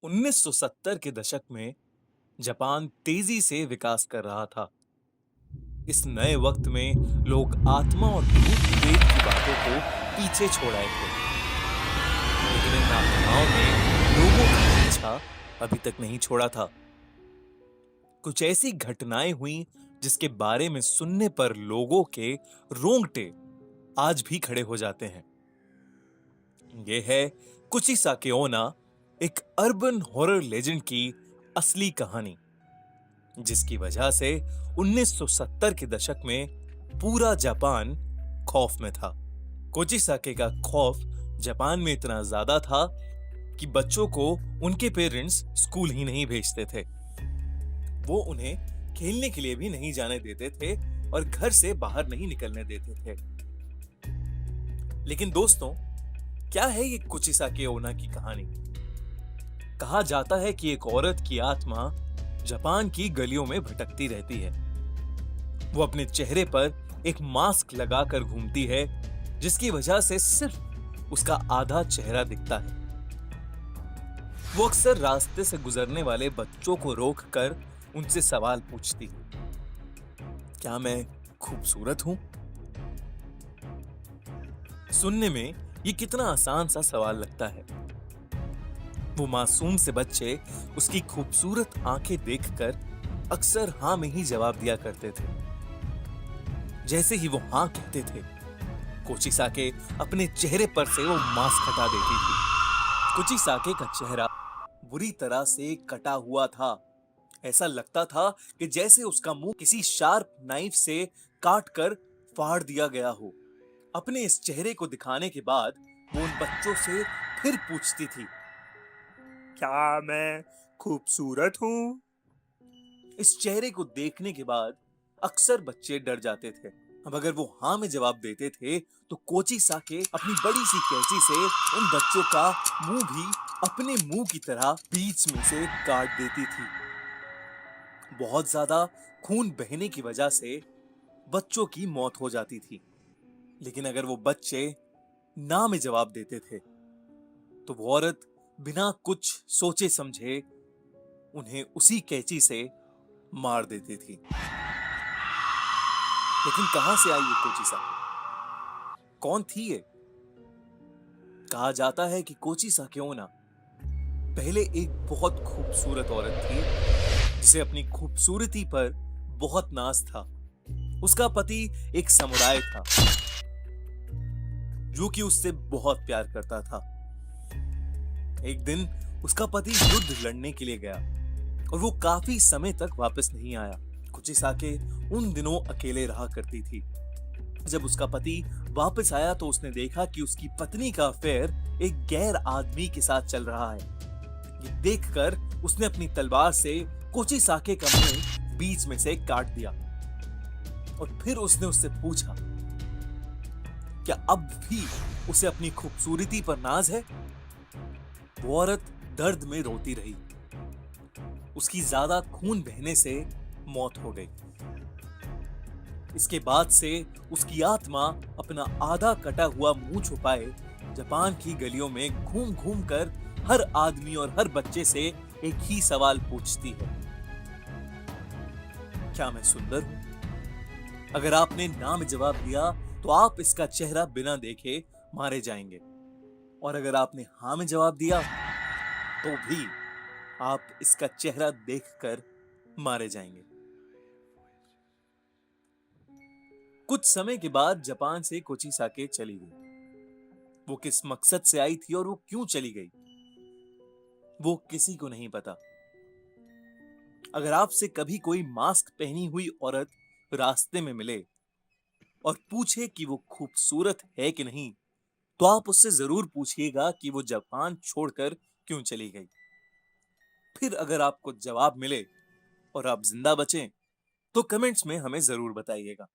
1970 के दशक में जापान तेजी से विकास कर रहा था। इस नए वक्त में लोग आत्मा और भूत प्रेत की बातों को पीछे छोड़ आए थे, लेकिन इन आत्माओं ने लोगों का पीछा अभी तक नहीं छोड़ा था। कुछ ऐसी घटनाएं हुई जिसके बारे में सुनने पर लोगों के रोंगटे आज भी खड़े हो जाते हैं। ये है कुचिसाके ओना, एक अर्बन हॉरर लेजेंड की असली कहानी, जिसकी वजह से 1970 के दशक में पूरा जापान खौफ में था। कोचिसाके का खौफ जापान में इतना ज्यादा था कि बच्चों को उनके पेरेंट्स स्कूल ही नहीं भेजते थे। वो उन्हें खेलने के लिए भी नहीं जाने देते थे और घर से बाहर नहीं निकलने देते थे। लेकिन दोस्तों, क्या है ये कुचिसाके ओना की कहानी? कहा जाता है कि एक औरत की आत्मा जापान की गलियों में भटकती रहती है। वो अपने चेहरे पर एक मास्क लगाकर घूमती है, जिसकी वजह से सिर्फ उसका आधा चेहरा दिखता है। वो अक्सर रास्ते से गुजरने वाले बच्चों को रोककर उनसे सवाल पूछती है, क्या मैं खूबसूरत हूं? सुनने में ये कितना आसान सा सवाल लगता है। वो मासूम से बच्चे उसकी खूबसूरत आंखें देखकर अक्सर हां में ही जवाब दिया करते थे। जैसे ही वो हां कहते थे, कोचिसाके अपने चेहरे पर से वो मास्क हटा देती थी। कोचिसाके का चेहरा बुरी तरह से कटा हुआ था। ऐसा लगता था कि जैसे उसका मुंह किसी शार्प नाइफ से काट कर फाड़ दिया गया हो। अपने इस चेहरे को दिखाने के बाद वो उन बच्चों से फिर पूछती थी, क्या मैं खूबसूरत हूं? इस चेहरे को देखने के बाद अक्सर बच्चे डर जाते थे। अब अगर वो हाँ में जवाब देते थे तो कोचिसाके अपनी बड़ी सी कैंची से उन बच्चों का मुंह भी अपने मुंह की तरह बीच में से काट देती थी। बहुत ज्यादा खून बहने की वजह से बच्चों की मौत हो जाती थी। लेकिन अगर वो बच्चे ना में जवाब देते थे तो वो औरत बिना कुछ सोचे समझे उन्हें उसी कैंची से मार देती थी। लेकिन कहां से आई ये कोचिसाके? कौन थी ये? कहा जाता है कि कोचिसाके ओना पहले एक बहुत खूबसूरत औरत थी, जिसे अपनी खूबसूरती पर बहुत नाज था। उसका पति एक समुराय था जो कि उससे बहुत प्यार करता था। एक दिन उसका पति युद्ध लड़ने के लिए गया और वो काफी समय तक वापस नहीं आया। कुचिसाके उन दिनों अकेले रहा करती थी। जब उसका पति वापस आया तो उसने देखा कि उसकी पत्नी का अफेयर एक गैर आदमी के साथ चल रहा है। ये देखकर उसने अपनी तलवार से कोचिसाके का मुंह बीच में से काट दिया और फिर उसने उससे पूछा, क्या अब भी उसे अपनी खूबसूरती पर नाज है? वो औरत दर्द में रोती रही। उसकी ज्यादा खून बहने से मौत हो गई। इसके बाद से उसकी आत्मा अपना आधा कटा हुआ मुंह छुपाए जापान की गलियों में घूम घूम कर हर आदमी और हर बच्चे से एक ही सवाल पूछती है, क्या मैं सुंदर हूं? अगर आपने ना में जवाब दिया तो आप इसका चेहरा बिना देखे मारे जाएंगे, और अगर आपने हां में जवाब दिया तो भी आप इसका चेहरा देखकर मारे जाएंगे। कुछ समय के बाद जापान से कोचिसाके चली गई। वो किस मकसद से आई थी और वो क्यों चली गई, वो किसी को नहीं पता। अगर आपसे कभी कोई मास्क पहनी हुई औरत रास्ते में मिले और पूछे कि वो खूबसूरत है कि नहीं, तो आप उससे जरूर पूछिएगा कि वो जापान छोड़कर क्यों चली गई। फिर अगर आपको जवाब मिले और आप जिंदा बचें तो कमेंट्स में हमें जरूर बताइएगा।